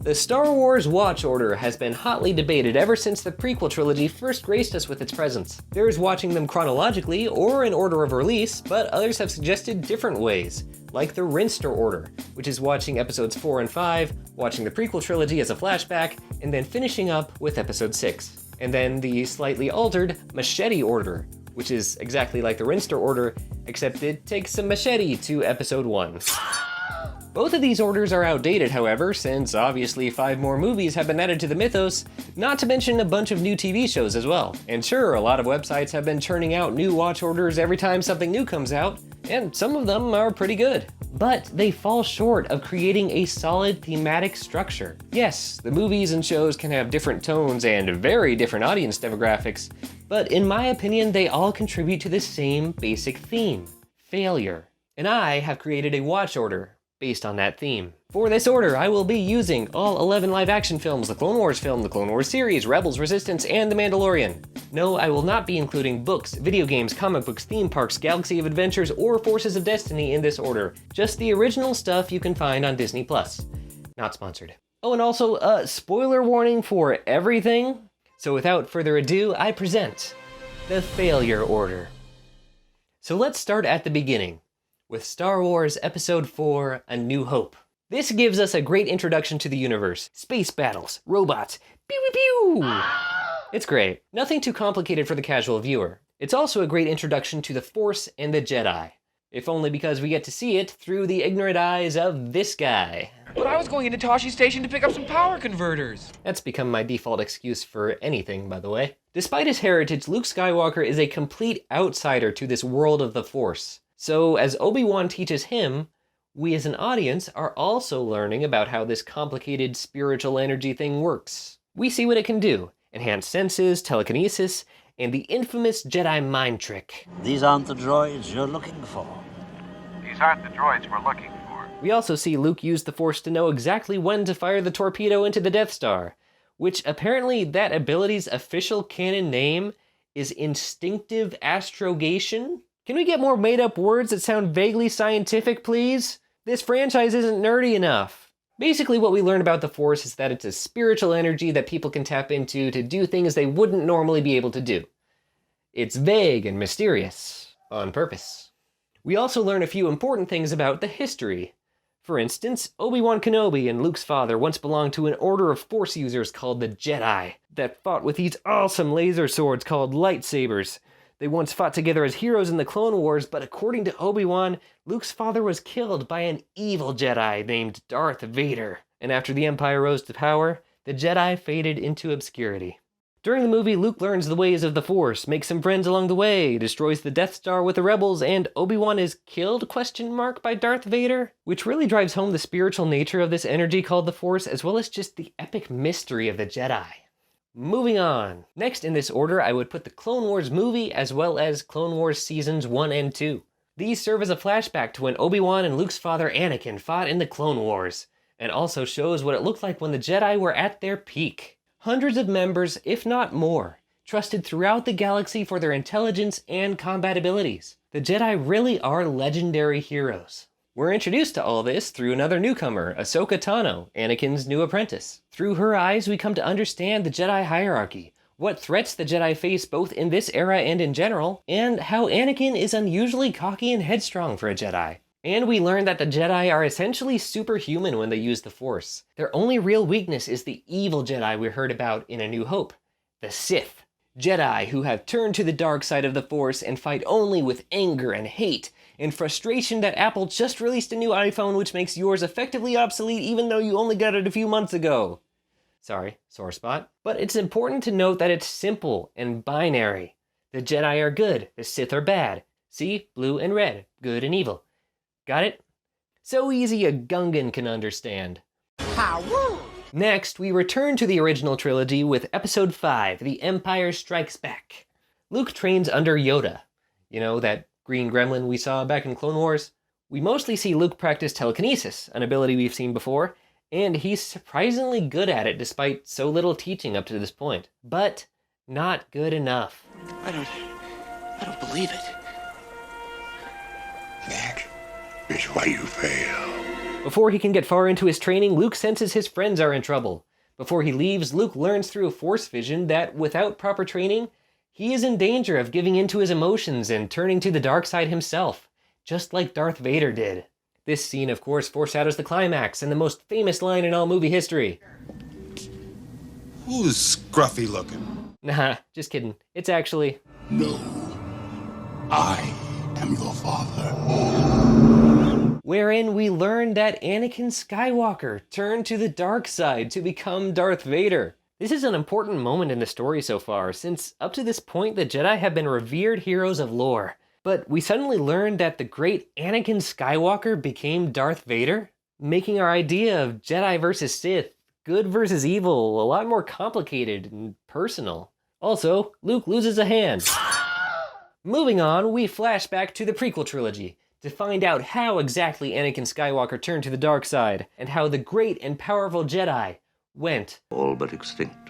The Star Wars Watch Order has been hotly debated ever since the prequel trilogy first graced us with its presence. There's watching them chronologically or in order of release, but others have suggested different ways, like the Rinster Order, which is watching episodes 4 and 5, watching the prequel trilogy as a flashback, and then finishing up with episode 6. And then the slightly altered Machete Order, which is exactly like the Rinster Order, except it takes some machete to episode 1. Both of these orders are outdated, however, since obviously 5 more movies have been added to the mythos, not to mention a bunch of new TV shows as well. And sure, a lot of websites have been churning out new watch orders every time something new comes out, and some of them are pretty good. But they fall short of creating a solid thematic structure. Yes, the movies and shows can have different tones and very different audience demographics, but in my opinion, they all contribute to the same basic theme: failure. And I have created a watch order based on that theme. For this order, I will be using all 11 live-action films, the Clone Wars film, the Clone Wars series, Rebels, Resistance, and The Mandalorian. No, I will not be including books, video games, comic books, theme parks, Galaxy of Adventures, or Forces of Destiny in this order. Just the original stuff you can find on Disney+. Not sponsored. Oh, and also, spoiler warning for everything. So without further ado, I present the Failure Order. So let's start at the beginning, with Star Wars Episode 4, A New Hope. This gives us a great introduction to the universe. Space battles, robots, pew pew pew! It's great. Nothing too complicated for the casual viewer. It's also a great introduction to the Force and the Jedi. If only because we get to see it through the ignorant eyes of this guy. But I was going into Toshi Station to pick up some power converters. That's become my default excuse for anything, by the way. Despite his heritage, Luke Skywalker is a complete outsider to this world of the Force. So, as Obi-Wan teaches him, we as an audience are also learning about how this complicated spiritual energy thing works. We see what it can do: enhanced senses, telekinesis, and the infamous Jedi mind trick. These aren't the droids you're looking for. These aren't the droids we're looking for. We also see Luke use the Force to know exactly when to fire the torpedo into the Death Star, which apparently that ability's official canon name is instinctive astrogation. Can we get more made-up words that sound vaguely scientific, please? This franchise isn't nerdy enough. Basically, what we learn about the Force is that it's a spiritual energy that people can tap into to do things they wouldn't normally be able to do. It's vague and mysterious, on purpose. We also learn a few important things about the history. For instance, Obi-Wan Kenobi and Luke's father once belonged to an order of Force users called the Jedi that fought with these awesome laser swords called lightsabers. They once fought together as heroes in the Clone Wars, but according to Obi-Wan, Luke's father was killed by an evil Jedi named Darth Vader. And after the Empire rose to power, the Jedi faded into obscurity. During the movie, Luke learns the ways of the Force, makes some friends along the way, destroys the Death Star with the rebels, and Obi-Wan is killed, by Darth Vader? Which really drives home the spiritual nature of this energy called the Force, as well as just the epic mystery of the Jedi. Moving on. Next in this order, I would put the Clone Wars movie as well as Clone Wars Seasons 1 and 2. These serve as a flashback to when Obi-Wan and Luke's father Anakin fought in the Clone Wars, and also shows what it looked like when the Jedi were at their peak. Hundreds of members, if not more, trusted throughout the galaxy for their intelligence and combat abilities. The Jedi really are legendary heroes. We're introduced to all this through another newcomer, Ahsoka Tano, Anakin's new apprentice. Through her eyes, we come to understand the Jedi hierarchy, what threats the Jedi face both in this era and in general, and how Anakin is unusually cocky and headstrong for a Jedi. And we learn that the Jedi are essentially superhuman when they use the Force. Their only real weakness is the evil Jedi we heard about in A New Hope, the Sith. Jedi who have turned to the dark side of the Force and fight only with anger and hate, and frustration that Apple just released a new iPhone which makes yours effectively obsolete even though you only got it a few months ago. Sorry, sore spot. But it's important to note that it's simple and binary. The Jedi are good, the Sith are bad. See, blue and red, good and evil. Got it? So easy a Gungan can understand. Power! Next, we return to the original trilogy with Episode 5, The Empire Strikes Back. Luke trains under Yoda. You know, that green gremlin we saw back in Clone Wars? We mostly see Luke practice telekinesis, an ability we've seen before, and he's surprisingly good at it despite so little teaching up to this point. But not good enough. I don't believe it. That is why you fail. Before he can get far into his training, Luke senses his friends are in trouble. Before he leaves, Luke learns through a Force vision that without proper training, he is in danger of giving in to his emotions and turning to the dark side himself, just like Darth Vader did. This scene, of course, foreshadows the climax and the most famous line in all movie history. Who's scruffy looking? Nah, just kidding. It's actually... No, I am your father. Wherein we learn that Anakin Skywalker turned to the dark side to become Darth Vader. This is an important moment in the story so far, since up to this point the Jedi have been revered heroes of lore. But we suddenly learned that the great Anakin Skywalker became Darth Vader, making our idea of Jedi versus Sith, good versus evil, a lot more complicated and personal. Also, Luke loses a hand. Moving on, we flash back to the prequel trilogy to find out how exactly Anakin Skywalker turned to the dark side, and how the great and powerful Jedi went All but extinct.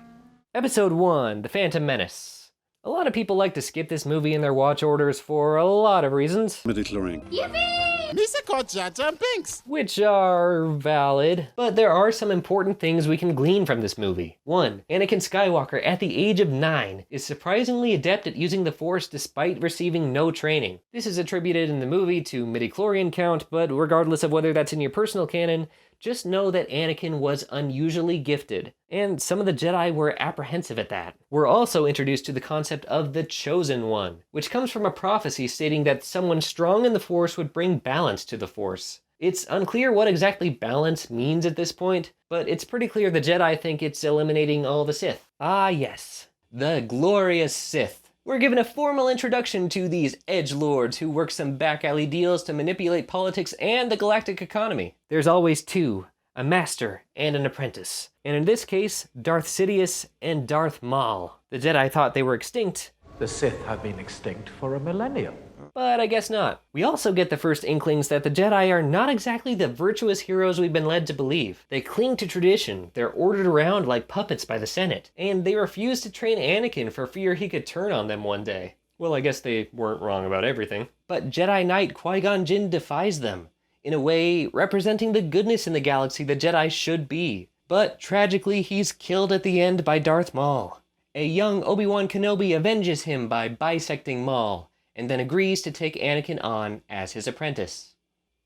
Episode 1, The Phantom Menace. A lot of people like to skip this movie in their watch orders for a lot of reasons, Midi-chlorine. Misa caught Jar Jar Binks. which are valid, but there are some important things we can glean from this movie. 1. Anakin Skywalker, at the age of 9, is surprisingly adept at using the Force despite receiving no training. This is attributed in the movie to midi-chlorian count, but regardless of whether that's in your personal canon, just know that Anakin was unusually gifted, and some of the Jedi were apprehensive at that. We're also introduced to the concept of the Chosen One, which comes from a prophecy stating that someone strong in the Force would bring balance to the Force. It's unclear what exactly balance means at this point, but it's pretty clear the Jedi think it's eliminating all the Sith. Ah yes, the glorious Sith. We're given a formal introduction to these edgelords who work some back alley deals to manipulate politics and the galactic economy. There's always two, a master and an apprentice. And in this case, Darth Sidious and Darth Maul. The Jedi thought they were extinct, The Sith have been extinct for a millennium. but I guess not. We also get the first inklings that the Jedi are not exactly the virtuous heroes we've been led to believe. They cling to tradition, they're ordered around like puppets by the Senate, and they refuse to train Anakin for fear he could turn on them one day. Well, I guess they weren't wrong about everything. But Jedi Knight Qui-Gon Jinn defies them, in a way representing the goodness in the galaxy the Jedi should be. But tragically, he's killed at the end by Darth Maul. A young Obi-Wan Kenobi avenges him by bisecting Maul, and then agrees to take Anakin on as his apprentice.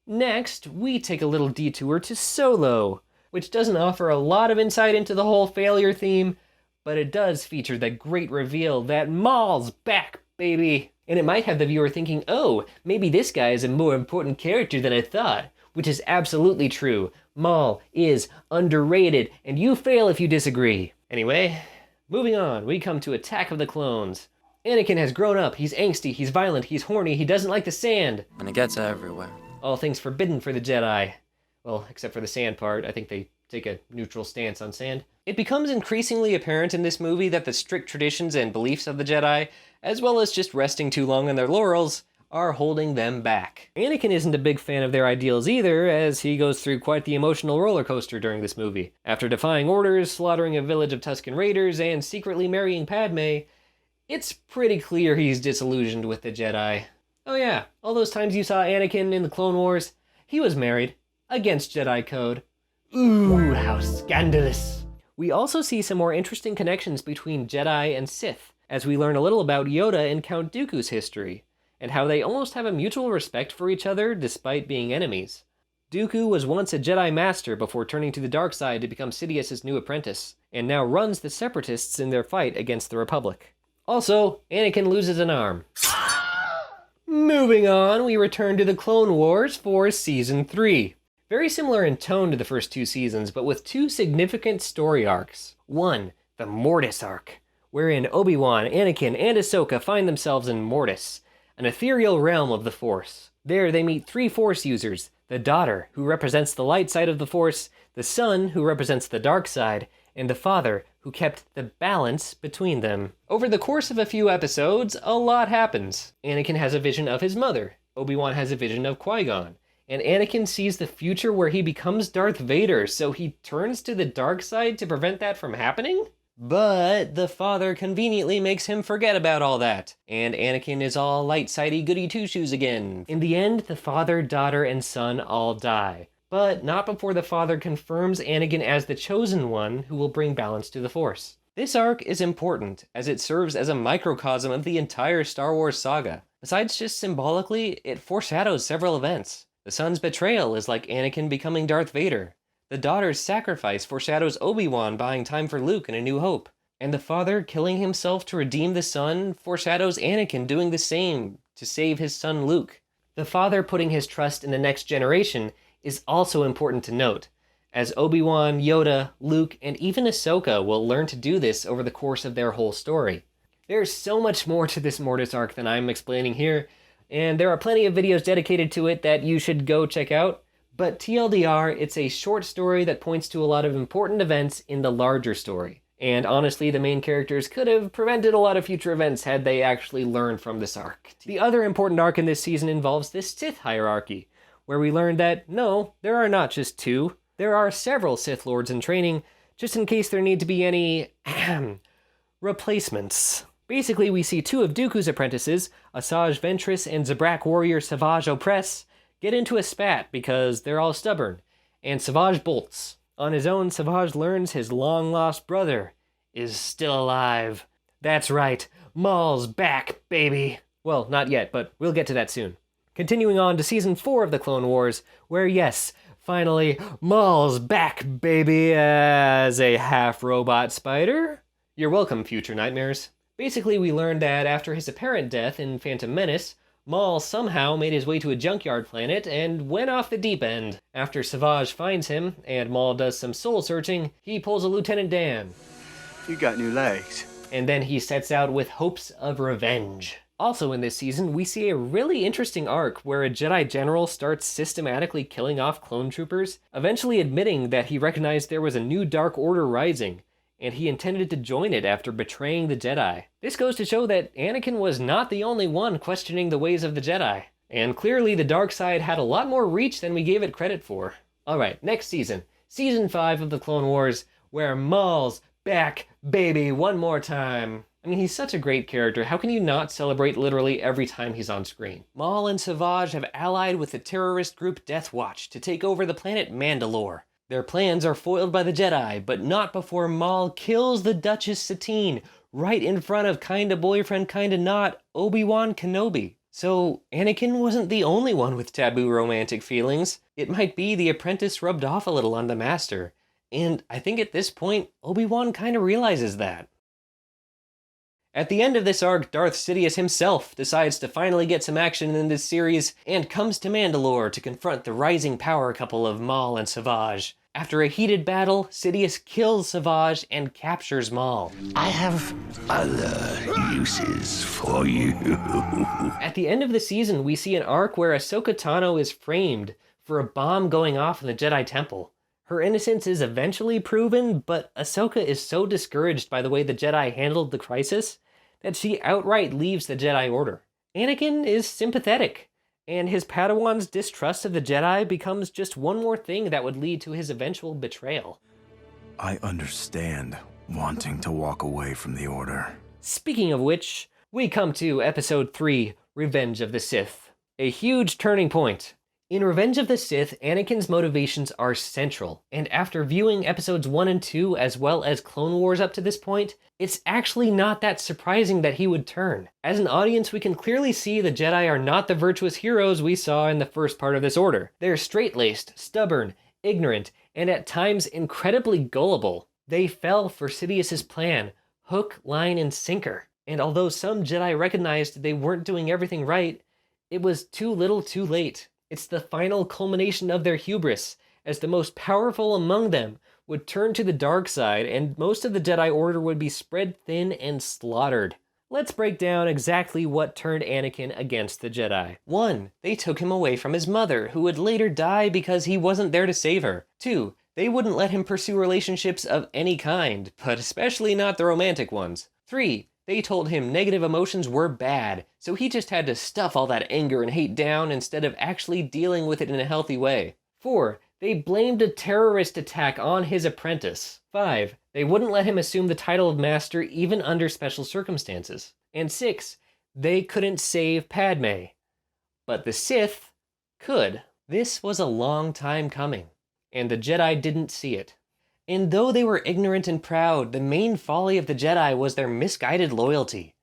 Next, we take a little detour to Solo, which doesn't offer a lot of insight into the whole failure theme, but it does feature that great reveal that Maul's back, baby! And it might have the viewer thinking, oh, maybe this guy is a more important character than I thought, which is absolutely true. Maul is underrated, and you fail if you disagree. Anyway, moving on, we come to Attack of the Clones. Anakin has grown up, he's angsty, he's violent, he's horny, he doesn't like the sand. And it gets everywhere. All things forbidden for the Jedi. Well, except for the sand part, I think they take a neutral stance on sand. It becomes increasingly apparent in this movie that the strict traditions and beliefs of the Jedi, as well as just resting too long on their laurels, are holding them back. Anakin isn't a big fan of their ideals either, as he goes through quite the emotional roller coaster during this movie. After defying orders, slaughtering a village of Tusken Raiders, and secretly marrying Padme, it's pretty clear he's disillusioned with the Jedi. Oh yeah, all those times you saw Anakin in the Clone Wars, he was married, against Jedi code. Ooh, how scandalous. We also see some more interesting connections between Jedi and Sith, as we learn a little about Yoda and Count Dooku's history, and how they almost have a mutual respect for each other despite being enemies. Dooku was once a Jedi Master before turning to the dark side to become Sidious's new apprentice, and now runs the Separatists in their fight against the Republic. Also, Anakin loses an arm. Moving on, we return to the Clone Wars for Season 3. Very similar in tone to the first two seasons, but with two significant story arcs. One, the Mortis arc, wherein Obi-Wan, Anakin, and Ahsoka find themselves in Mortis, an ethereal realm of the Force. There they meet three Force users, the daughter, who represents the light side of the Force, the son, who represents the dark side, and the father, who kept the balance between them. Over the course of a few episodes, a lot happens. Anakin has a vision of his mother, Obi-Wan has a vision of Qui-Gon, and Anakin sees the future where he becomes Darth Vader, so he turns to the dark side to prevent that from happening? But the father conveniently makes him forget about all that, and Anakin is all light-sidey goody two-shoes again. In the end, the father, daughter, and son all die. but not before the father confirms Anakin as the chosen one who will bring balance to the Force. This arc is important, as it serves as a microcosm of the entire Star Wars saga. Besides just symbolically, it foreshadows several events. The son's betrayal is like Anakin becoming Darth Vader. The daughter's sacrifice foreshadows Obi-Wan buying time for Luke in A New Hope. And the father killing himself to redeem the son foreshadows Anakin doing the same to save his son Luke. The father putting his trust in the next generation is also important to note, as Obi-Wan, Yoda, Luke, and even Ahsoka will learn to do this over the course of their whole story. There's so much more to this Mortis arc than I'm explaining here, and there are plenty of videos dedicated to it that you should go check out, but TLDR, it's a short story that points to a lot of important events in the larger story. And honestly, the main characters could have prevented a lot of future events had they actually learned from this arc. The other important arc in this season involves the Sith hierarchy, where we learned that, no, there are not just two. There are several Sith Lords in training, just in case there need to be any replacements. Basically, we see two of Dooku's apprentices, Asajj Ventress and Zabrak warrior Savage Opress, get into a spat because they're all stubborn, and Savage bolts. On his own, Savage learns his long-lost brother is still alive. That's right, Maul's back, baby. Well, not yet, but we'll get to that soon. Continuing on to Season 4 of the Clone Wars, where yes, finally, Maul's back, baby, as a half-robot spider. You're welcome, future nightmares. Basically, we learned that after his apparent death in Phantom Menace, Maul somehow made his way to a junkyard planet and went off the deep end. After Savage finds him, and Maul does some soul-searching, he pulls a Lieutenant Dan. You got new legs. And then he sets out with hopes of revenge. Also in this season, we see a really interesting arc where a Jedi General starts systematically killing off clone troopers, eventually admitting that he recognized there was a new Dark Order rising, and he intended to join it after betraying the Jedi. This goes to show that Anakin was not the only one questioning the ways of the Jedi, and clearly the dark side had a lot more reach than we gave it credit for. Alright, next season, Season 5 of the Clone Wars, where Maul's back, baby, one more time. I mean, he's such a great character, how can you not celebrate literally every time he's on screen? Maul and Savage have allied with the terrorist group Death Watch to take over the planet Mandalore. Their plans are foiled by the Jedi, but not before Maul kills the Duchess Satine right in front of kinda boyfriend, kinda not Obi-Wan Kenobi. So Anakin wasn't the only one with taboo romantic feelings. It might be the apprentice rubbed off a little on the master. And I think at this point, Obi-Wan kinda realizes that. At the end of this arc, Darth Sidious himself decides to finally get some action in this series and comes to Mandalore to confront the rising power couple of Maul and Savage. After a heated battle, Sidious kills Savage and captures Maul. I have other uses for you. At the end of the season, we see an arc where Ahsoka Tano is framed for a bomb going off in the Jedi Temple. Her innocence is eventually proven, but Ahsoka is so discouraged by the way the Jedi handled the crisis that she outright leaves the Jedi Order. Anakin is sympathetic, and his Padawan's distrust of the Jedi becomes just one more thing that would lead to his eventual betrayal. I understand wanting to walk away from the Order. Speaking of which, we come to Episode 3, Revenge of the Sith. A huge turning point. In Revenge of the Sith, Anakin's motivations are central, and after viewing episodes 1 and 2 as well as Clone Wars up to this point, it's actually not that surprising that he would turn. As an audience, we can clearly see the Jedi are not the virtuous heroes we saw in the first part of this order. They're straight-laced, stubborn, ignorant, and at times incredibly gullible. They fell for Sidious's plan, hook, line, and sinker. And although some Jedi recognized they weren't doing everything right, it was too little too late. It's the final culmination of their hubris, as the most powerful among them would turn to the dark side and most of the Jedi Order would be spread thin and slaughtered. Let's break down exactly what turned Anakin against the Jedi. 1. They took him away from his mother, who would later die because he wasn't there to save her. 2. They wouldn't let him pursue relationships of any kind, but especially not the romantic ones. 3. They told him negative emotions were bad, so he just had to stuff all that anger and hate down instead of actually dealing with it in a healthy way. 4. They blamed a terrorist attack on his apprentice. 5. They wouldn't let him assume the title of master even under special circumstances. And 6. They couldn't save Padme. But the Sith could. This was a long time coming, and the Jedi didn't see it. And though they were ignorant and proud, the main folly of the Jedi was their misguided loyalty.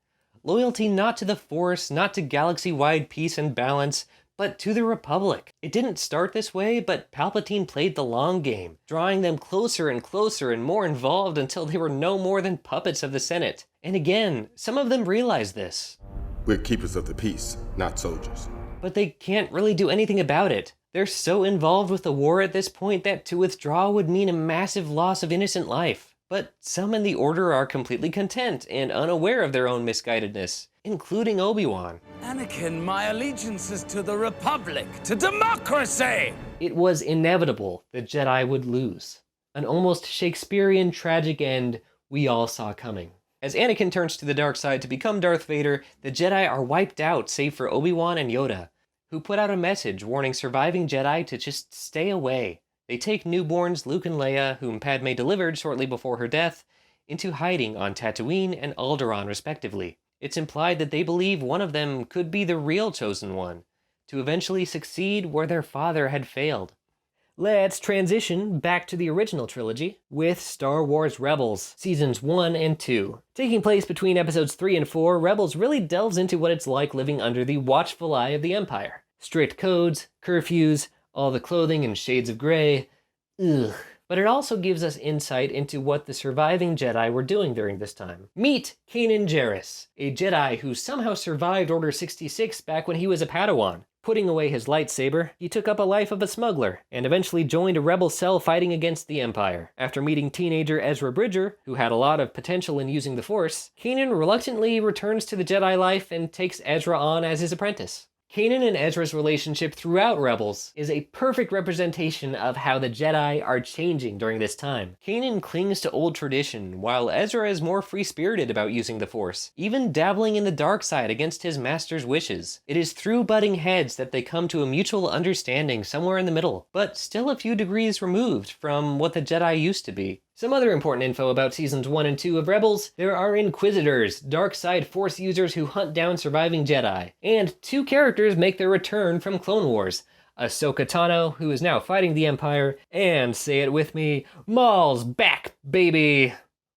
Loyalty not to the Force, not to galaxy-wide peace and balance, but to the Republic. It didn't start this way, but Palpatine played the long game, drawing them closer and closer and more involved until they were no more than puppets of the Senate. And again, some of them realized this. We're keepers of the peace, not soldiers. But they can't really do anything about it. They're so involved with the war at this point that to withdraw would mean a massive loss of innocent life. But some in the Order are completely content and unaware of their own misguidedness, including Obi-Wan. Anakin, my allegiance is to the Republic, to democracy! It was inevitable the Jedi would lose. An almost Shakespearean tragic end we all saw coming. As Anakin turns to the dark side to become Darth Vader, the Jedi are wiped out save for Obi-Wan and Yoda, who put out a message warning surviving Jedi to just stay away. They take newborns Luke and Leia, whom Padme delivered shortly before her death, into hiding on Tatooine and Alderaan respectively. It's implied that they believe one of them could be the real chosen one, to eventually succeed where their father had failed. Let's transition back to the original trilogy with Star Wars Rebels, Seasons 1 and 2. Taking place between Episodes 3 and 4, Rebels really delves into what it's like living under the watchful eye of the Empire. Strict codes, curfews, all the clothing in shades of gray. Ugh. But it also gives us insight into what the surviving Jedi were doing during this time. Meet Kanan Jarrus, a Jedi who somehow survived Order 66 back when he was a Padawan. Putting away his lightsaber, he took up a life of a smuggler, and eventually joined a rebel cell fighting against the Empire. After meeting teenager Ezra Bridger, who had a lot of potential in using the Force, Kanan reluctantly returns to the Jedi life and takes Ezra on as his apprentice. Kanan and Ezra's relationship throughout Rebels is a perfect representation of how the Jedi are changing during this time. Kanan clings to old tradition, while Ezra is more free-spirited about using the Force, even dabbling in the dark side against his master's wishes. It is through butting heads that they come to a mutual understanding somewhere in the middle, but still a few degrees removed from what the Jedi used to be. Some other important info about Seasons 1 and 2 of Rebels: there are Inquisitors, dark side Force users who hunt down surviving Jedi, and 2 characters make their return from Clone Wars: Ahsoka Tano, who is now fighting the Empire, and, say it with me, Maul's back, baby!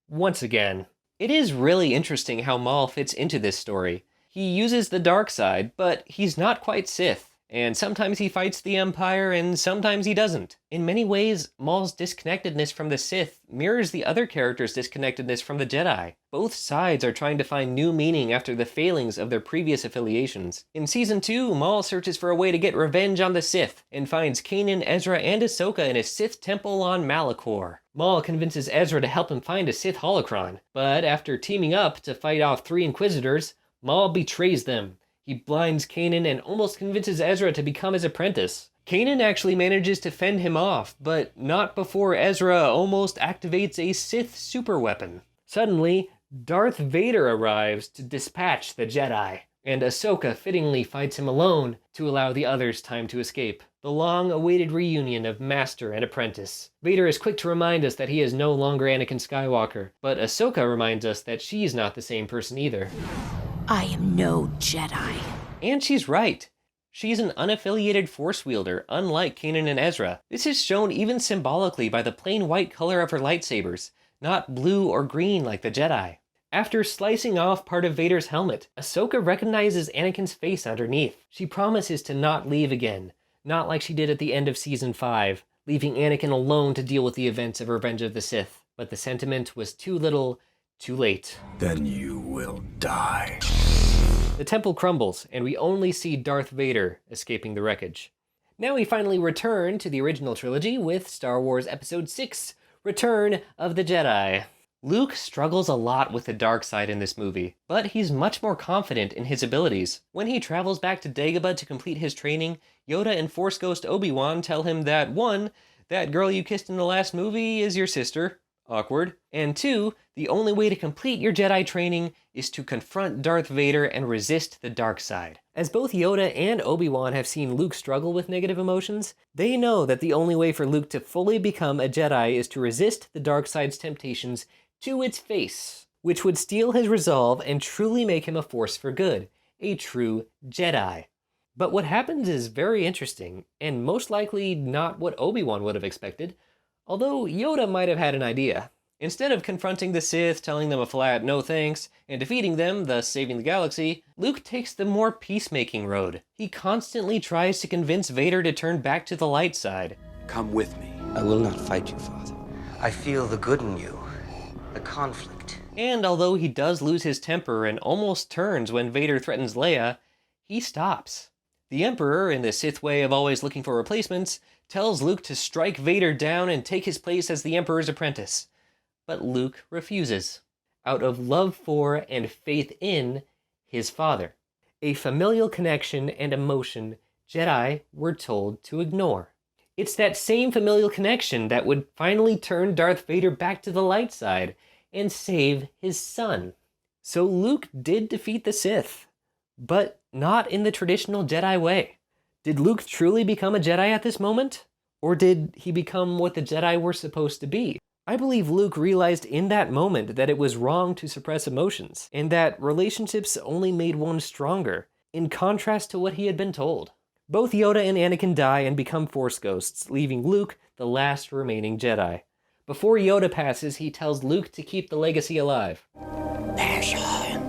Once again. It is really interesting how Maul fits into this story. He uses the dark side, but he's not quite Sith. And sometimes he fights the Empire, and sometimes he doesn't. In many ways, Maul's disconnectedness from the Sith mirrors the other characters' disconnectedness from the Jedi. Both sides are trying to find new meaning after the failings of their previous affiliations. In Season 2, Maul searches for a way to get revenge on the Sith, and finds Kanan, Ezra, and Ahsoka in a Sith temple on Malachor. Maul convinces Ezra to help him find a Sith holocron, but after teaming up to fight off 3 Inquisitors, Maul betrays them. He blinds Kanan and almost convinces Ezra to become his apprentice. Kanan actually manages to fend him off, but not before Ezra almost activates a Sith superweapon. Suddenly, Darth Vader arrives to dispatch the Jedi, and Ahsoka fittingly fights him alone to allow the others time to escape. The long-awaited reunion of master and apprentice. Vader is quick to remind us that he is no longer Anakin Skywalker, but Ahsoka reminds us that she's not the same person either. I am no Jedi. And she's right. She's an unaffiliated Force wielder, unlike Kanan and Ezra. This is shown even symbolically by the plain white color of her lightsabers, not blue or green like the Jedi. After slicing off part of Vader's helmet, Ahsoka recognizes Anakin's face underneath. She promises to not leave again, not like she did at the end of Season 5, leaving Anakin alone to deal with the events of Revenge of the Sith. But the sentiment was too little, too late. Then you will die. The temple crumbles, and we only see Darth Vader escaping the wreckage. Now we finally return to the original trilogy with Star Wars Episode 6, Return of the Jedi. Luke struggles a lot with the dark side in this movie, but he's much more confident in his abilities. When he travels back to Dagobah to complete his training, Yoda and Force Ghost Obi-Wan tell him that 1, that girl you kissed in the last movie is your sister. Awkward. And 2, the only way to complete your Jedi training is to confront Darth Vader and resist the dark side. As both Yoda and Obi-Wan have seen Luke struggle with negative emotions, they know that the only way for Luke to fully become a Jedi is to resist the dark side's temptations to its face, which would steel his resolve and truly make him a force for good, a true Jedi. But what happens is very interesting, and most likely not what Obi-Wan would have expected, although Yoda might have had an idea. Instead of confronting the Sith, telling them a flat no thanks, and defeating them, thus saving the galaxy, Luke takes the more peacemaking road. He constantly tries to convince Vader to turn back to the light side. Come with me. I will not fight you, Father. I feel the good in you. The conflict. And although he does lose his temper and almost turns when Vader threatens Leia, he stops. The Emperor, in the Sith way of always looking for replacements, tells Luke to strike Vader down and take his place as the Emperor's apprentice. But Luke refuses, out of love for and faith in his father. A familial connection and emotion Jedi were told to ignore. It's that same familial connection that would finally turn Darth Vader back to the light side and save his son. So Luke did defeat the Sith, but not in the traditional Jedi way. Did Luke truly become a Jedi at this moment? Or did he become what the Jedi were supposed to be? I believe Luke realized in that moment that it was wrong to suppress emotions, and that relationships only made one stronger, in contrast to what he had been told. Both Yoda and Anakin die and become Force ghosts, leaving Luke the last remaining Jedi. Before Yoda passes, he tells Luke to keep the legacy alive. Pass on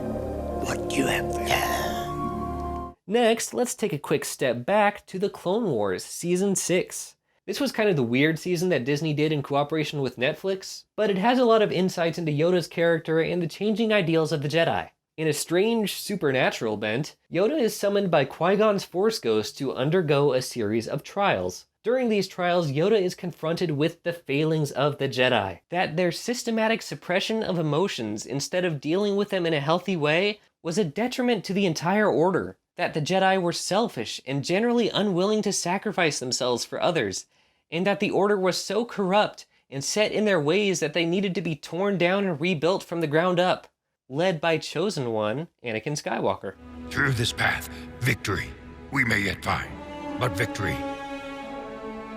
what you have done. Next, let's take a quick step back to the Clone Wars Season 6. This was kind of the weird season that Disney did in cooperation with Netflix, but it has a lot of insights into Yoda's character and the changing ideals of the Jedi. In a strange supernatural bent, Yoda is summoned by Qui-Gon's Force Ghost to undergo a series of trials. During these trials, Yoda is confronted with the failings of the Jedi, that their systematic suppression of emotions instead of dealing with them in a healthy way was a detriment to the entire order, that the Jedi were selfish and generally unwilling to sacrifice themselves for others, and that the order was so corrupt and set in their ways that they needed to be torn down and rebuilt from the ground up, led by Chosen One, Anakin Skywalker. Through this path, victory we may yet find, but victory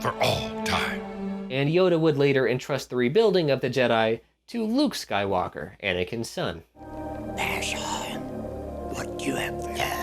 for all time. And Yoda would later entrust the rebuilding of the Jedi to Luke Skywalker, Anakin's son. Pass on what you have done.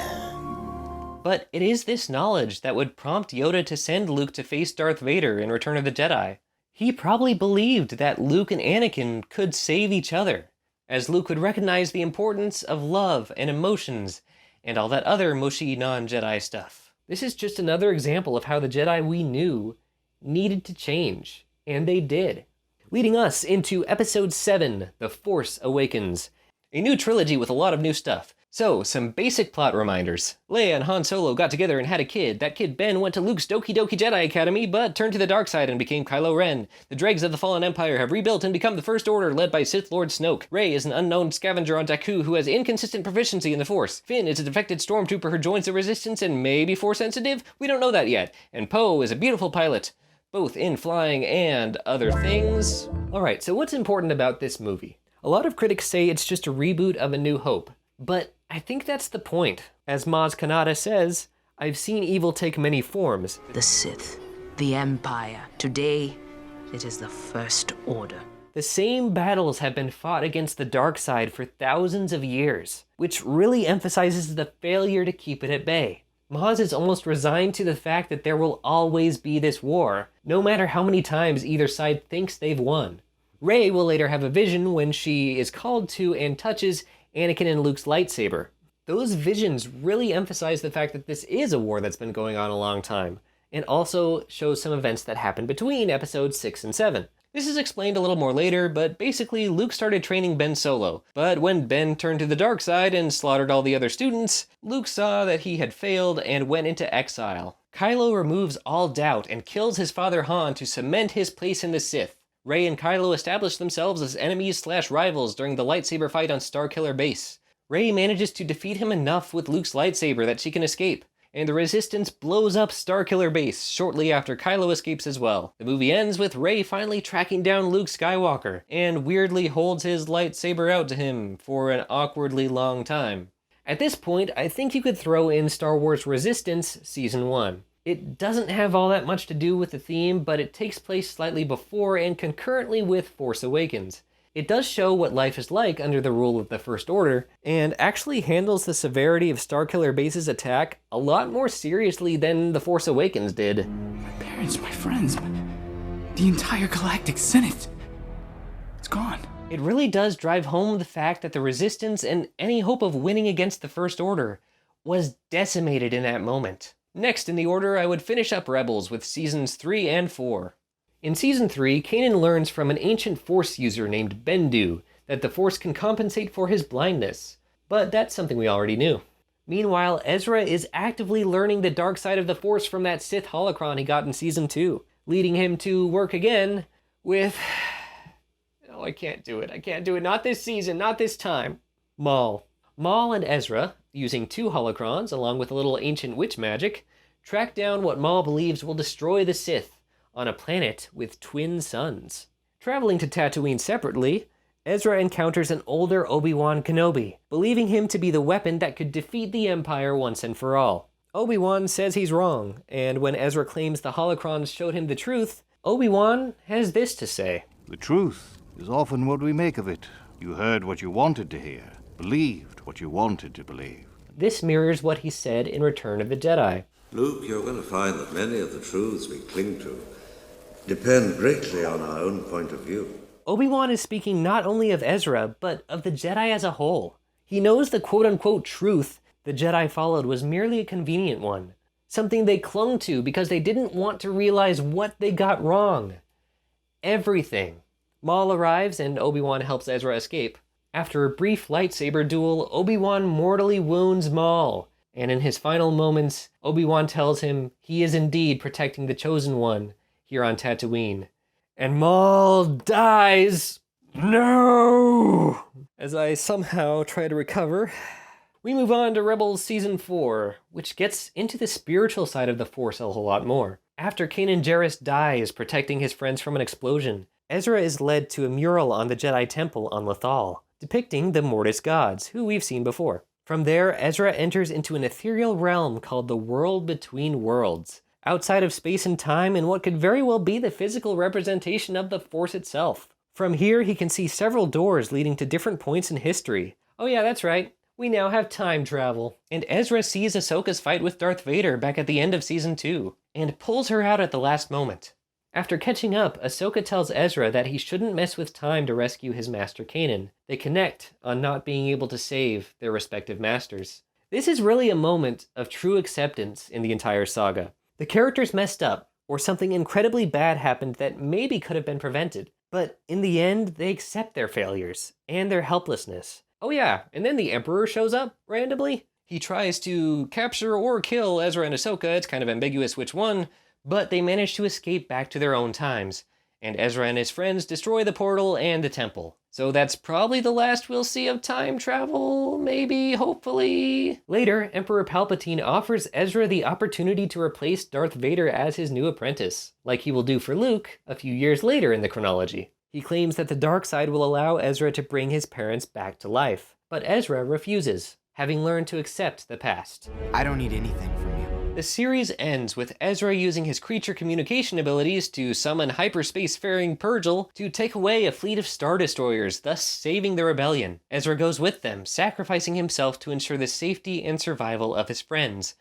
But it is this knowledge that would prompt Yoda to send Luke to face Darth Vader in Return of the Jedi. He probably believed that Luke and Anakin could save each other, as Luke would recognize the importance of love and emotions and all that other mushy non-Jedi stuff. This is just another example of how the Jedi we knew needed to change, and they did. Leading us into Episode 7, The Force Awakens, a new trilogy with a lot of new stuff. So, some basic plot reminders. Leia and Han Solo got together and had a kid. That kid Ben went to Luke's Doki Doki Jedi Academy, but turned to the dark side and became Kylo Ren. The dregs of the Fallen Empire have rebuilt and become the First Order, led by Sith Lord Snoke. Rey is an unknown scavenger on Jakku who has inconsistent proficiency in the Force. Finn is a defected stormtrooper who joins the Resistance and may be Force-sensitive? We don't know that yet. And Poe is a beautiful pilot, both in flying and other things. Alright, so what's important about this movie? A lot of critics say it's just a reboot of A New Hope, but I think that's the point. As Maz Kanata says, I've seen evil take many forms. The Sith, the Empire. Today, it is the First Order. The same battles have been fought against the dark side for thousands of years, which really emphasizes the failure to keep it at bay. Maz is almost resigned to the fact that there will always be this war, no matter how many times either side thinks they've won. Rey will later have a vision when she is called to and touches Anakin and Luke's lightsaber. Those visions really emphasize the fact that this is a war that's been going on a long time, and also shows some events that happened between episodes 6 and 7. This is explained a little more later, but basically Luke started training Ben Solo. But when Ben turned to the dark side and slaughtered all the other students, Luke saw that he had failed and went into exile. Kylo removes all doubt and kills his father Han to cement his place in the Sith. Rey and Kylo establish themselves as enemies/rivals during the lightsaber fight on Starkiller Base. Rey manages to defeat him enough with Luke's lightsaber that she can escape, and the Resistance blows up Starkiller Base shortly after Kylo escapes as well. The movie ends with Rey finally tracking down Luke Skywalker, and weirdly holds his lightsaber out to him for an awkwardly long time. At this point, I think you could throw in Star Wars Resistance Season 1. It doesn't have all that much to do with the theme, but it takes place slightly before and concurrently with Force Awakens. It does show what life is like under the rule of the First Order, and actually handles the severity of Starkiller Base's attack a lot more seriously than The Force Awakens did. My parents, my friends, the entire Galactic Senate. It's gone. It really does drive home the fact that the Resistance and any hope of winning against the First Order was decimated in that moment. Next in the order, I would finish up Rebels with Seasons 3 and 4. In Season 3, Kanan learns from an ancient Force user named Bendu that the Force can compensate for his blindness, but that's something we already knew. Meanwhile, Ezra is actively learning the dark side of the Force from that Sith holocron he got in Season 2, leading him to work again with... Oh, I can't do it. I can't do it. Not this season. Not this time. Maul. Maul and Ezra, using 2 holocrons along with a little ancient witch magic, track down what Maul believes will destroy the Sith on a planet with twin suns. Traveling to Tatooine separately, Ezra encounters an older Obi-Wan Kenobi, believing him to be the weapon that could defeat the Empire once and for all. Obi-Wan says he's wrong, and when Ezra claims the holocrons showed him the truth, Obi-Wan has this to say. The truth is often what we make of it. You heard what you wanted to hear, believed what you wanted to believe. This mirrors what he said in Return of the Jedi. Luke, you're going to find that many of the truths we cling to depend greatly on our own point of view. Obi-Wan is speaking not only of Ezra, but of the Jedi as a whole. He knows the quote-unquote truth the Jedi followed was merely a convenient one, something they clung to because they didn't want to realize what they got wrong. Everything. Maul arrives and Obi-Wan helps Ezra escape. After a brief lightsaber duel, Obi-Wan mortally wounds Maul, and in his final moments, Obi-Wan tells him he is indeed protecting the Chosen One here on Tatooine. And Maul dies. No! As I somehow try to recover, we move on to Rebels Season 4, which gets into the spiritual side of the Force a whole lot more. After Kanan Jarrus dies protecting his friends from an explosion, Ezra is led to a mural on the Jedi Temple on Lothal, depicting the Mortis gods, who we've seen before. From there, Ezra enters into an ethereal realm called the World Between Worlds, outside of space and time in what could very well be the physical representation of the Force itself. From here, he can see several doors leading to different points in history. Oh yeah, that's right. We now have time travel. And Ezra sees Ahsoka's fight with Darth Vader back at the end of Season 2, and pulls her out at the last moment. After catching up, Ahsoka tells Ezra that he shouldn't mess with time to rescue his master Kanan. They connect on not being able to save their respective masters. This is really a moment of true acceptance in the entire saga. The characters messed up, or something incredibly bad happened that maybe could have been prevented. But in the end, they accept their failures and their helplessness. Oh yeah, and then the Emperor shows up randomly. He tries to capture or kill Ezra and Ahsoka. It's kind of ambiguous which one, but they manage to escape back to their own times. And Ezra and his friends destroy the portal and the temple. So that's probably the last we'll see of time travel, maybe, hopefully. Later, Emperor Palpatine offers Ezra the opportunity to replace Darth Vader as his new apprentice, like he will do for Luke a few years later in the chronology. He claims that the dark side will allow Ezra to bring his parents back to life, but Ezra refuses, having learned to accept the past. I don't need anything from you. The series ends with Ezra using his creature communication abilities to summon hyperspace-faring Purrgil to take away a fleet of Star Destroyers, thus saving the rebellion. Ezra goes with them, sacrificing himself to ensure the safety and survival of his friends,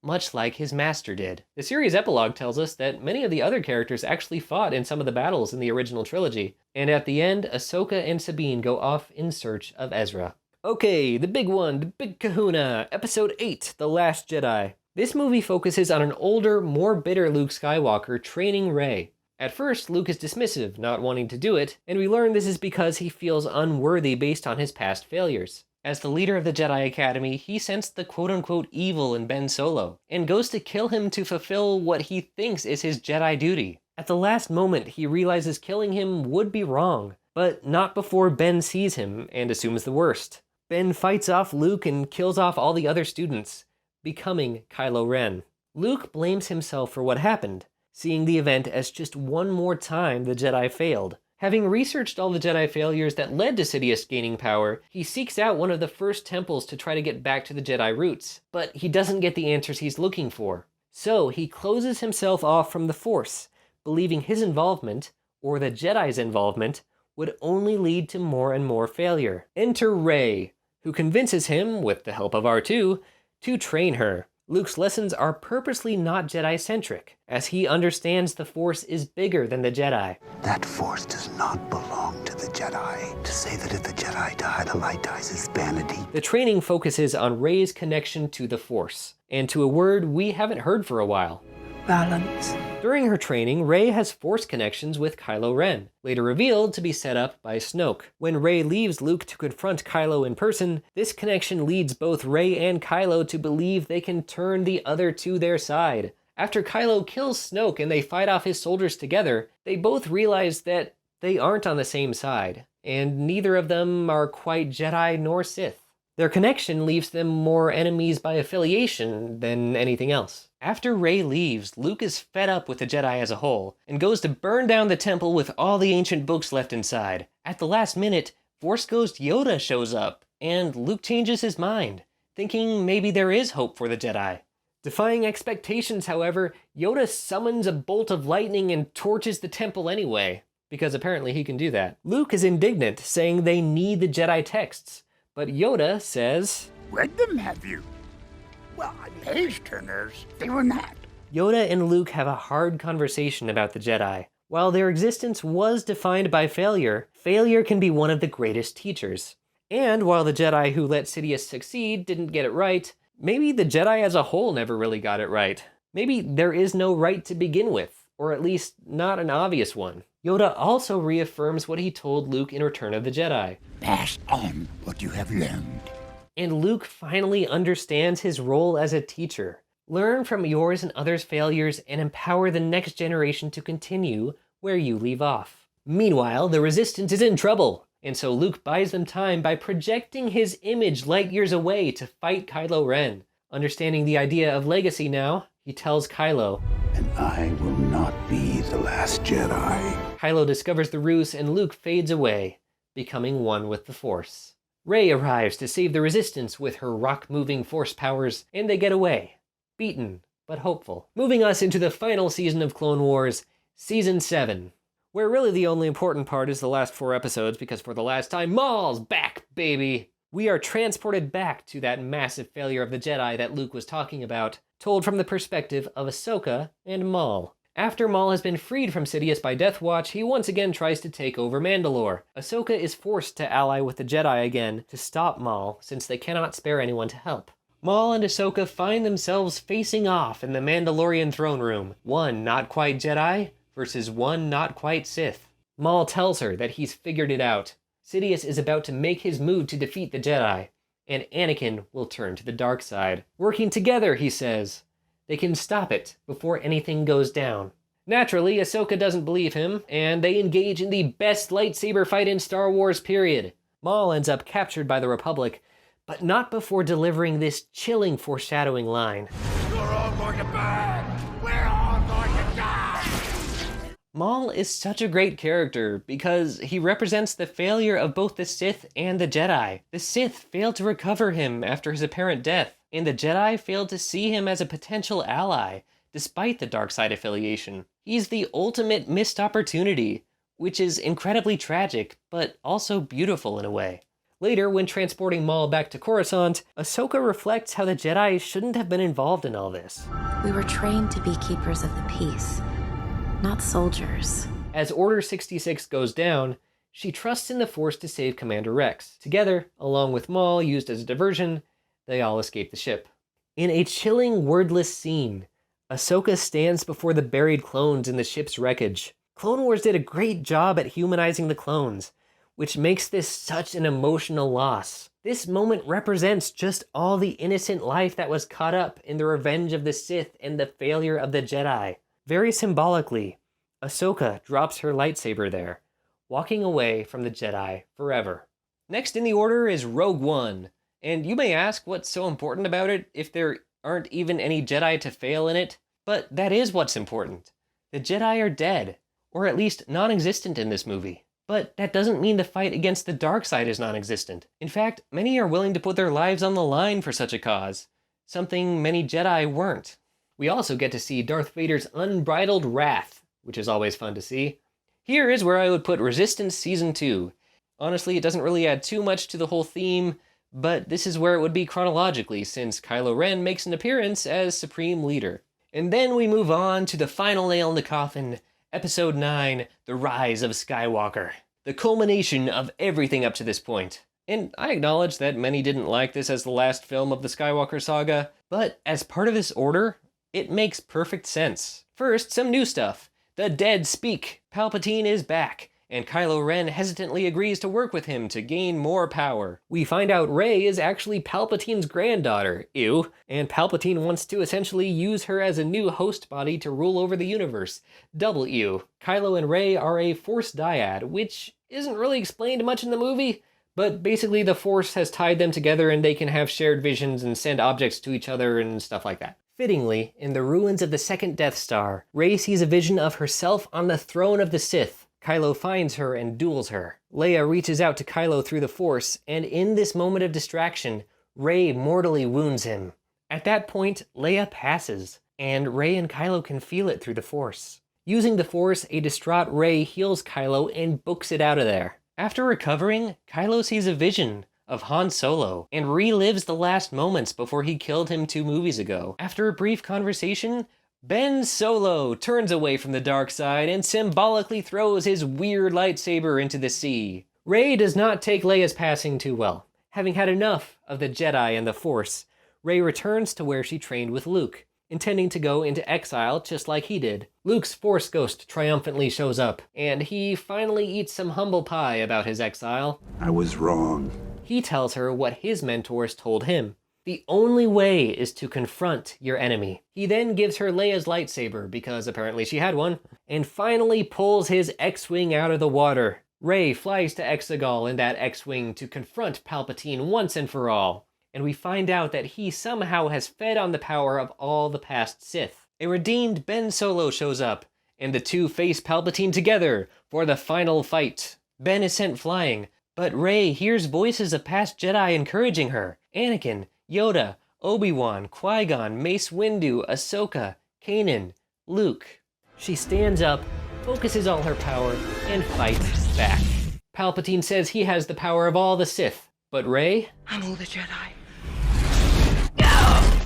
much like his master did. The series epilogue tells us that many of the other characters actually fought in some of the battles in the original trilogy, and at the end, Ahsoka and Sabine go off in search of Ezra. Okay, the big one, the big kahuna, Episode 8, The Last Jedi. This movie focuses on an older, more bitter Luke Skywalker training Rey. At first, Luke is dismissive, not wanting to do it, and we learn this is because he feels unworthy based on his past failures. As the leader of the Jedi Academy, he sensed the quote-unquote evil in Ben Solo, and goes to kill him to fulfill what he thinks is his Jedi duty. At the last moment, he realizes killing him would be wrong, but not before Ben sees him and assumes the worst. Ben fights off Luke and kills off all the other students, becoming Kylo Ren. Luke blames himself for what happened, seeing the event as just one more time the Jedi failed. Having researched all the Jedi failures that led to Sidious gaining power, he seeks out one of the first temples to try to get back to the Jedi roots, but he doesn't get the answers he's looking for. So he closes himself off from the Force, believing his involvement, or the Jedi's involvement, would only lead to more and more failure. Enter Rey, who convinces him, with the help of R2, to train her. Luke's lessons are purposely not Jedi-centric, as he understands the Force is bigger than the Jedi. That Force does not belong to the Jedi. To say that if the Jedi die, the light dies is vanity. The training focuses on Rey's connection to the Force, and to a word we haven't heard for a while. Balance. During her training, Rey has Force connections with Kylo Ren, later revealed to be set up by Snoke. When Rey leaves Luke to confront Kylo in person, this connection leads both Rey and Kylo to believe they can turn the other to their side. After Kylo kills Snoke and they fight off his soldiers together, they both realize that they aren't on the same side, and neither of them are quite Jedi nor Sith. Their connection leaves them more enemies by affiliation than anything else. After Rey leaves, Luke is fed up with the Jedi as a whole, and goes to burn down the temple with all the ancient books left inside. At the last minute, Force Ghost Yoda shows up, and Luke changes his mind, thinking maybe there is hope for the Jedi. Defying expectations, however, Yoda summons a bolt of lightning and torches the temple anyway, because apparently he can do that. Luke is indignant, saying they need the Jedi texts, but Yoda says, "Read them, have you?" "Well, page turners, they were not." Yoda and Luke have a hard conversation about the Jedi. While their existence was defined by failure, failure can be one of the greatest teachers. And while the Jedi who let Sidious succeed didn't get it right, maybe the Jedi as a whole never really got it right. Maybe there is no right to begin with, or at least not an obvious one. Yoda also reaffirms what he told Luke in Return of the Jedi. "Pass on what you have learned." And Luke finally understands his role as a teacher. Learn from yours and others' failures and empower the next generation to continue where you leave off. Meanwhile, the Resistance is in trouble, and so Luke buys them time by projecting his image light years away to fight Kylo Ren. Understanding the idea of legacy now, he tells Kylo, "And I will not be the last Jedi." Kylo discovers the ruse and Luke fades away, becoming one with the Force. Rey arrives to save the Resistance with her rock-moving Force powers, and they get away. Beaten, but hopeful. Moving us into the final season of Clone Wars, Season 7, where really the only important part is the last 4 episodes, because for the last time, Maul's back, baby! We are transported back to that massive failure of the Jedi that Luke was talking about, told from the perspective of Ahsoka and Maul. After Maul has been freed from Sidious by Death Watch, he once again tries to take over Mandalore. Ahsoka is forced to ally with the Jedi again to stop Maul, since they cannot spare anyone to help. Maul and Ahsoka find themselves facing off in the Mandalorian throne room, one not quite Jedi versus one not quite Sith. Maul tells her that he's figured it out. Sidious is about to make his move to defeat the Jedi, and Anakin will turn to the dark side. Working together, he says, they can stop it before anything goes down. Naturally, Ahsoka doesn't believe him, and they engage in the best lightsaber fight in Star Wars, period. Maul ends up captured by the Republic, but not before delivering this chilling foreshadowing line. "You're all going to burn! We're all going to die!" Maul is such a great character because he represents the failure of both the Sith and the Jedi. The Sith failed to recover him after his apparent death, and the Jedi failed to see him as a potential ally, despite the dark side affiliation. He's the ultimate missed opportunity, which is incredibly tragic, but also beautiful in a way. Later, when transporting Maul back to Coruscant, Ahsoka reflects how the Jedi shouldn't have been involved in all this. "We were trained to be keepers of the peace, not soldiers." As Order 66 goes down, she trusts in the Force to save Commander Rex. Together, along with Maul used as a diversion, they all escape the ship. In a chilling, wordless scene, Ahsoka stands before the buried clones in the ship's wreckage. Clone Wars did a great job at humanizing the clones, which makes this such an emotional loss. This moment represents just all the innocent life that was caught up in the revenge of the Sith and the failure of the Jedi. Very symbolically, Ahsoka drops her lightsaber there, walking away from the Jedi forever. Next in the order is Rogue One, and you may ask what's so important about it if there aren't even any Jedi to fail in it, but that is what's important. The Jedi are dead, or at least non-existent in this movie. But that doesn't mean the fight against the dark side is non-existent. In fact, many are willing to put their lives on the line for such a cause, something many Jedi weren't. We also get to see Darth Vader's unbridled wrath, which is always fun to see. Here is where I would put Resistance Season 2. Honestly, it doesn't really add too much to the whole theme, but this is where it would be chronologically, since Kylo Ren makes an appearance as Supreme Leader. And then we move on to the final nail in the coffin, Episode 9, The Rise of Skywalker. The culmination of everything up to this point. And I acknowledge that many didn't like this as the last film of the Skywalker saga, but as part of this order, it makes perfect sense. First, some new stuff. The dead speak. Palpatine is back, and Kylo Ren hesitantly agrees to work with him to gain more power. We find out Rey is actually Palpatine's granddaughter, ew, and Palpatine wants to essentially use her as a new host body to rule over the universe, double ew. Kylo and Rey are a Force dyad, which isn't really explained much in the movie, but basically the Force has tied them together and they can have shared visions and send objects to each other and stuff like that. Fittingly, in the ruins of the second Death Star, Rey sees a vision of herself on the throne of the Sith. Kylo finds her and duels her. Leia reaches out to Kylo through the Force, and in this moment of distraction, Rey mortally wounds him. At that point, Leia passes, and Rey and Kylo can feel it through the Force. Using the Force, a distraught Rey heals Kylo and books it out of there. After recovering, Kylo sees a vision of Han Solo and relives the last moments before he killed him 2 movies ago. After a brief conversation, Ben Solo turns away from the dark side and symbolically throws his weird lightsaber into the sea. Rey does not take Leia's passing too well. Having had enough of the Jedi and the Force, Rey returns to where she trained with Luke, intending to go into exile just like he did. Luke's Force ghost triumphantly shows up, and he finally eats some humble pie about his exile. I was wrong. He tells her what his mentors told him. The only way is to confront your enemy. He then gives her Leia's lightsaber, because apparently she had one, and finally pulls his X-Wing out of the water. Rey flies to Exegol in that X-Wing to confront Palpatine once and for all, and we find out that he somehow has fed on the power of all the past Sith. A redeemed Ben Solo shows up, and the two face Palpatine together for the final fight. Ben is sent flying, but Rey hears voices of past Jedi encouraging her. Anakin, Yoda, Obi-Wan, Qui-Gon, Mace Windu, Ahsoka, Kanan, Luke. She stands up, focuses all her power, and fights back. Palpatine says he has the power of all the Sith, but Rey? I'm all the Jedi.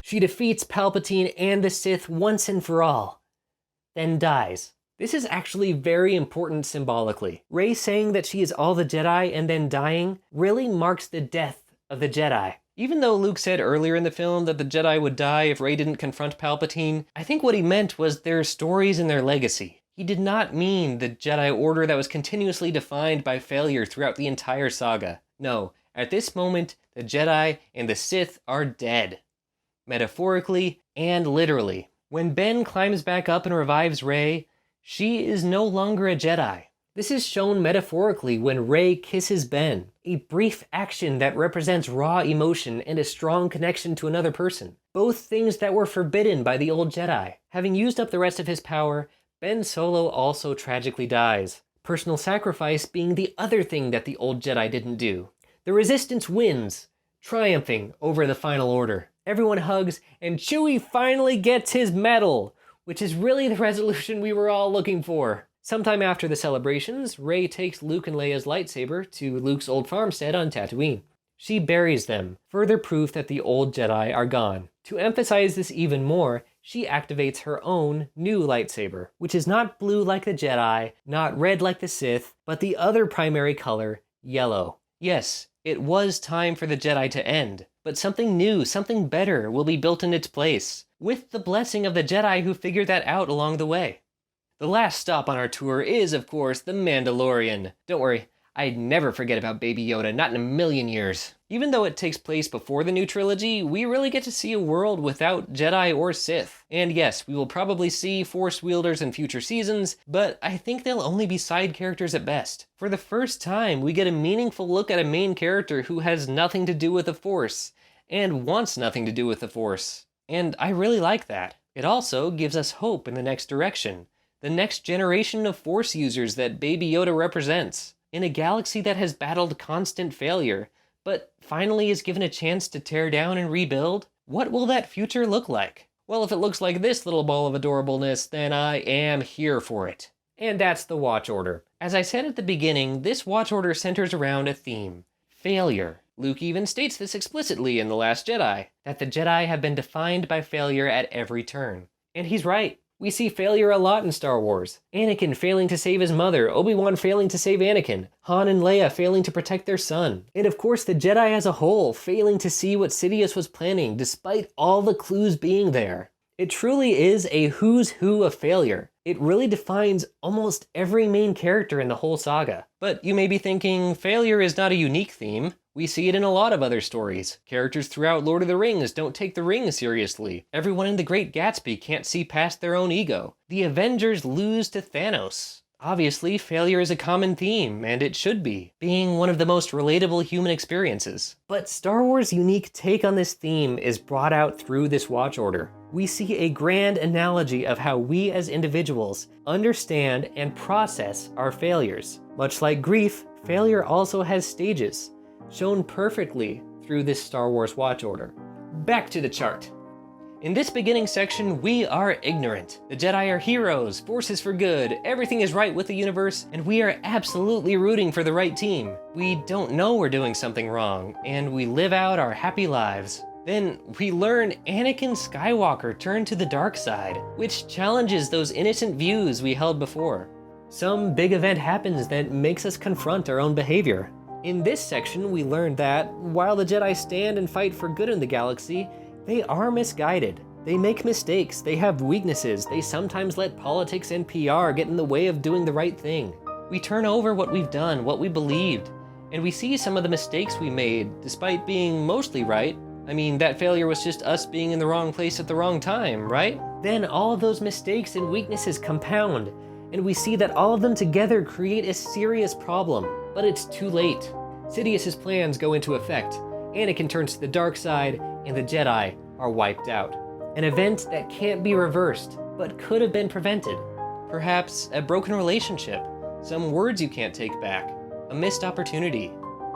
She defeats Palpatine and the Sith once and for all, then dies. This is actually very important symbolically. Rey saying that she is all the Jedi and then dying really marks the death of the Jedi. Even though Luke said earlier in the film that the Jedi would die if Rey didn't confront Palpatine, I think what he meant was their stories and their legacy. He did not mean the Jedi Order that was continuously defined by failure throughout the entire saga. No, at this moment, the Jedi and the Sith are dead. Metaphorically and literally. When Ben climbs back up and revives Rey, she is no longer a Jedi. This is shown metaphorically when Rey kisses Ben, a brief action that represents raw emotion and a strong connection to another person, both things that were forbidden by the old Jedi. Having used up the rest of his power, Ben Solo also tragically dies, personal sacrifice being the other thing that the old Jedi didn't do. The Resistance wins, triumphing over the Final Order. Everyone hugs, and Chewie finally gets his medal, which is really the resolution we were all looking for. Sometime after the celebrations, Rey takes Luke and Leia's lightsaber to Luke's old farmstead on Tatooine. She buries them, further proof that the old Jedi are gone. To emphasize this even more, she activates her own new lightsaber, which is not blue like the Jedi, not red like the Sith, but the other primary color, yellow. Yes, it was time for the Jedi to end, but something new, something better will be built in its place, with the blessing of the Jedi who figured that out along the way. The last stop on our tour is, of course, the Mandalorian. Don't worry, I'd never forget about Baby Yoda, not in a million years. Even though it takes place before the new trilogy, we really get to see a world without Jedi or Sith. And yes, we will probably see Force wielders in future seasons, but I think they'll only be side characters at best. For the first time, we get a meaningful look at a main character who has nothing to do with the Force, and wants nothing to do with the Force. And I really like that. It also gives us hope in the next direction. The next generation of Force users that Baby Yoda represents. In a galaxy that has battled constant failure, but finally is given a chance to tear down and rebuild, what will that future look like? Well, if it looks like this little ball of adorableness, then I am here for it. And that's the Watch Order. As I said at the beginning, this Watch Order centers around a theme: failure. Luke even states this explicitly in The Last Jedi, that the Jedi have been defined by failure at every turn. And he's right. We see failure a lot in Star Wars. Anakin failing to save his mother, Obi-Wan failing to save Anakin, Han and Leia failing to protect their son, and of course the Jedi as a whole failing to see what Sidious was planning despite all the clues being there. It truly is a who's who of failure. It really defines almost every main character in the whole saga. But you may be thinking, failure is not a unique theme. We see it in a lot of other stories. Characters throughout Lord of the Rings don't take the ring seriously. Everyone in The Great Gatsby can't see past their own ego. The Avengers lose to Thanos. Obviously, failure is a common theme, and it should be, being one of the most relatable human experiences. But Star Wars' unique take on this theme is brought out through this Watch Order. We see a grand analogy of how we as individuals understand and process our failures. Much like grief, failure also has stages, shown perfectly through this Star Wars Watch Order. Back to the chart. In this beginning section, we are ignorant. The Jedi are heroes, forces for good, everything is right with the universe, and we are absolutely rooting for the right team. We don't know we're doing something wrong, and we live out our happy lives. Then we learn Anakin Skywalker turned to the dark side, which challenges those innocent views we held before. Some big event happens that makes us confront our own behavior. In this section, we learn that, while the Jedi stand and fight for good in the galaxy, they are misguided. They make mistakes, they have weaknesses, they sometimes let politics and PR get in the way of doing the right thing. We turn over what we've done, what we believed, and we see some of the mistakes we made, despite being mostly right. I mean, that failure was just us being in the wrong place at the wrong time, right? Then all of those mistakes and weaknesses compound, and we see that all of them together create a serious problem. But it's too late. Sidious's plans go into effect. Anakin turns to the dark side, and the Jedi are wiped out. An event that can't be reversed, but could have been prevented. Perhaps a broken relationship, some words you can't take back, a missed opportunity.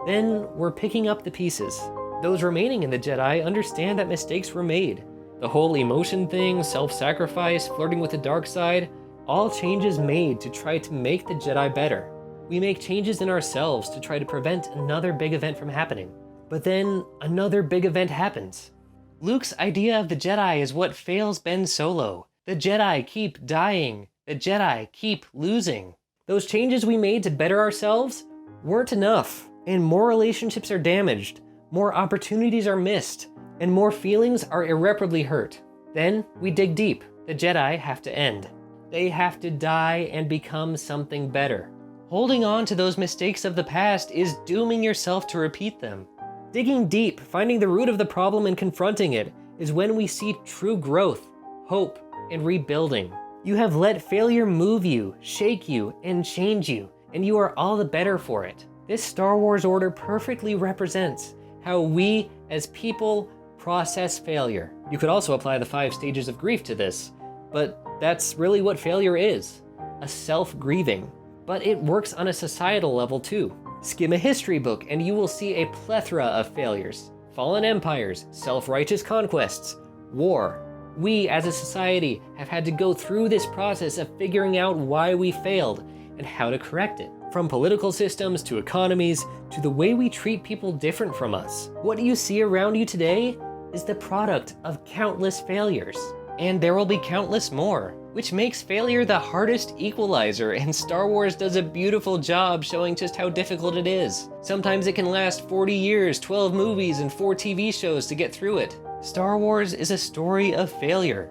Then we're picking up the pieces. Those remaining in the Jedi understand that mistakes were made. The whole emotion thing, self-sacrifice, flirting with the dark side, all changes made to try to make the Jedi better. We make changes in ourselves to try to prevent another big event from happening. But then another big event happens. Luke's idea of the Jedi is what fails Ben Solo. The Jedi keep dying. The Jedi keep losing. Those changes we made to better ourselves weren't enough, and more relationships are damaged, more opportunities are missed, and more feelings are irreparably hurt. Then we dig deep. The Jedi have to end. They have to die and become something better. Holding on to those mistakes of the past is dooming yourself to repeat them. Digging deep, finding the root of the problem and confronting it is when we see true growth, hope, and rebuilding. You have let failure move you, shake you, and change you, and you are all the better for it. This Star Wars order perfectly represents how we, as people, process failure. You could also apply the 5 stages of grief to this, but that's really what failure is, a self-grieving. But it works on a societal level too. Skim a history book and you will see a plethora of failures. Fallen empires, self-righteous conquests, war. We as a society have had to go through this process of figuring out why we failed and how to correct it. From political systems to economies to the way we treat people different from us. What you see around you today is the product of countless failures. And there will be countless more, which makes failure the hardest equalizer, and Star Wars does a beautiful job showing just how difficult it is. Sometimes it can last 40 years, 12 movies, and 4 TV shows to get through it. Star Wars is a story of failure,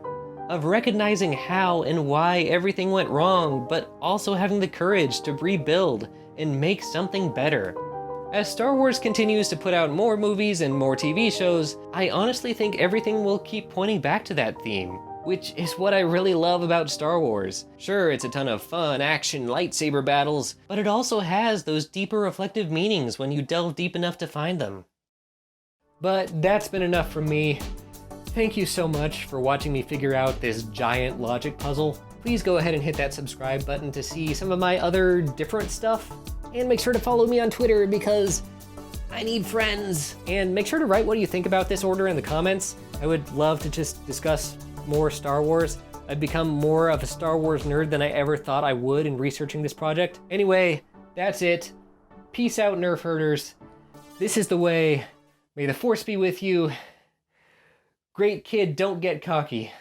of recognizing how and why everything went wrong, but also having the courage to rebuild and make something better. As Star Wars continues to put out more movies and more TV shows, I honestly think everything will keep pointing back to that theme, which is what I really love about Star Wars. Sure, it's a ton of fun, action, lightsaber battles, but it also has those deeper reflective meanings when you delve deep enough to find them. But that's been enough from me. Thank you so much for watching me figure out this giant logic puzzle. Please go ahead and hit that subscribe button to see some of my other different stuff. And make sure to follow me on Twitter because I need friends. And make sure to write what you think about this order in the comments. I would love to just discuss more Star Wars. I've become more of a Star Wars nerd than I ever thought I would in researching this project. Anyway, that's it. Peace out, Nerf herders. This is the way. May the Force be with you. Great kid, don't get cocky.